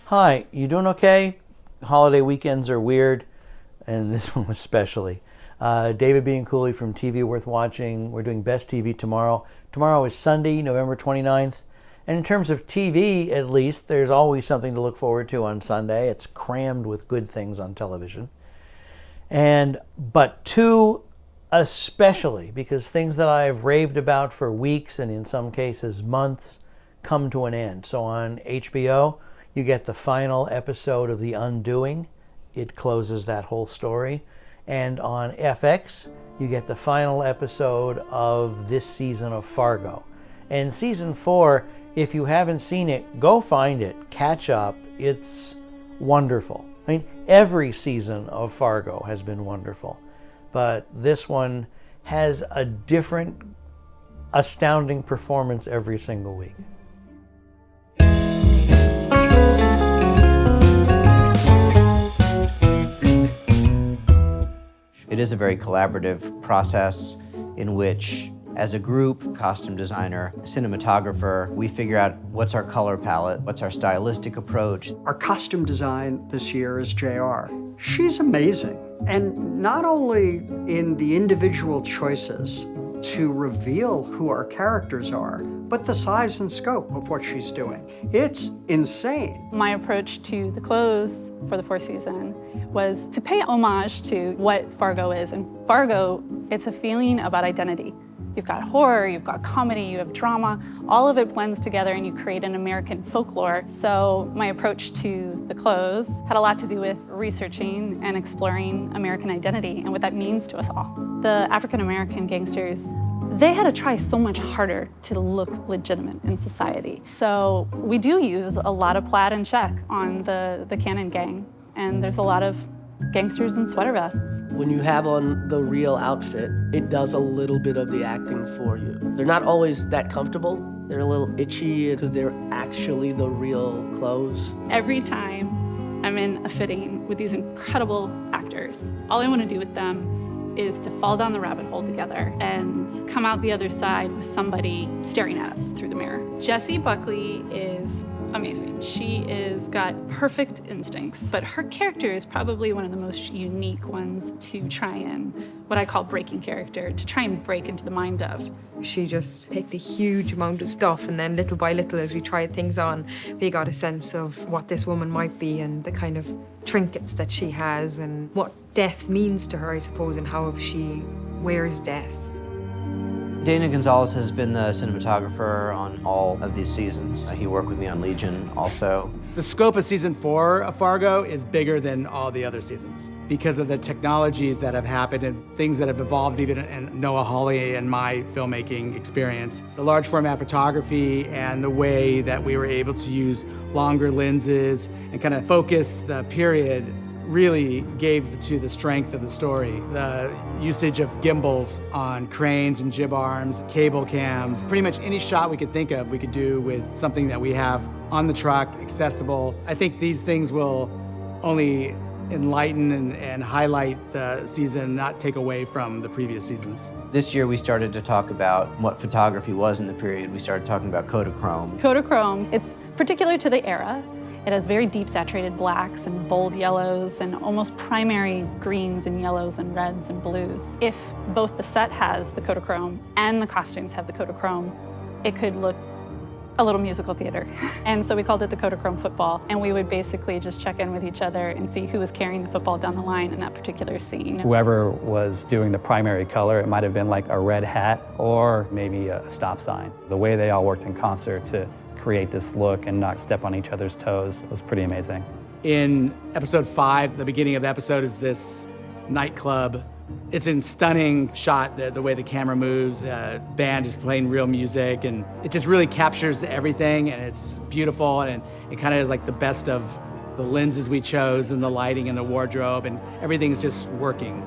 Hi, you doing okay? Holiday weekends are weird, and this one especially. David B. and Cooley from TV Worth Watching. We're doing Best TV tomorrow. Tomorrow is Sunday, November 29th. And in terms of TV, at least, there's always something to look forward to on Sunday. It's crammed with good things on television. But two especially, because things that I've raved about for weeks and in some cases months come to an end. So on HBO, you get the final episode of The Undoing. It closes that whole story. And on FX, you get the final episode of this season of Fargo. And season 4, if you haven't seen it, go find it, catch up. It's wonderful. I mean, every season of Fargo has been wonderful, but this one has a different, astounding performance every single week. It is a very collaborative process in which, as a group, costume designer, cinematographer, we figure out what's our color palette, what's our stylistic approach. Our costume design this year is JR. She's amazing. And not only in the individual choices to reveal who our characters are, but the size and scope of what she's doing. It's insane. My approach to the clothes for the 4th season was to pay homage to what Fargo is. And Fargo, it's a feeling about identity. You've got horror, you've got comedy, you have drama. All of it blends together and you create an American folklore. So my approach to the clothes had a lot to do with researching and exploring American identity and what that means to us all. The African-American gangsters, they had to try so much harder to look legitimate in society. So we do use a lot of plaid and check on the Cannon gang. And there's a lot of gangsters in sweater vests. When you have on the real outfit, it does a little bit of the acting for you. They're not always that comfortable. They're a little itchy because they're actually the real clothes. Every time I'm in a fitting with these incredible actors, all I want to do with them is to fall down the rabbit hole together and come out the other side with somebody staring at us through the mirror. Jessie Buckley is amazing. She is got perfect instincts, but her character is probably one of the most unique ones to try and, what I call breaking character, to try and break into the mind of. She just picked a huge amount of stuff, and then little by little, as we tried things on, we got a sense of what this woman might be and the kind of trinkets that she has and what death means to her, I suppose, and how she wears death. Dana Gonzalez has been the cinematographer on all of these seasons. He worked with me on Legion also. The scope of season 4 of Fargo is bigger than all the other seasons because of the technologies that have happened and things that have evolved even in Noah Hawley and my filmmaking experience. The large format photography and the way that we were able to use longer lenses and kind of focus the period really gave to the strength of the story. The usage of gimbals on cranes and jib arms, cable cams, pretty much any shot we could think of, we could do with something that we have on the truck, accessible. I think these things will only enlighten and highlight the season, not take away from the previous seasons. This year we started to talk about what photography was in the period. We started talking about Kodachrome. Kodachrome, it's particular to the era. It has very deep saturated blacks and bold yellows and almost primary greens and yellows and reds and blues. If both the set has the Kodachrome and the costumes have the Kodachrome, it could look a little musical theater. And so we called it the Kodachrome football, and we would basically just check in with each other and see who was carrying the football down the line in that particular scene. Whoever was doing the primary color, it might have been like a red hat or maybe a stop sign. The way they all worked in concert to create this look and not step on each other's toes was pretty amazing. In episode 5, the beginning of the episode is this nightclub. It's a stunning shot, the way the camera moves, band is playing real music, and it just really captures everything, and it's beautiful, and it kind of is like the best of the lenses we chose and the lighting and the wardrobe, and everything is just working.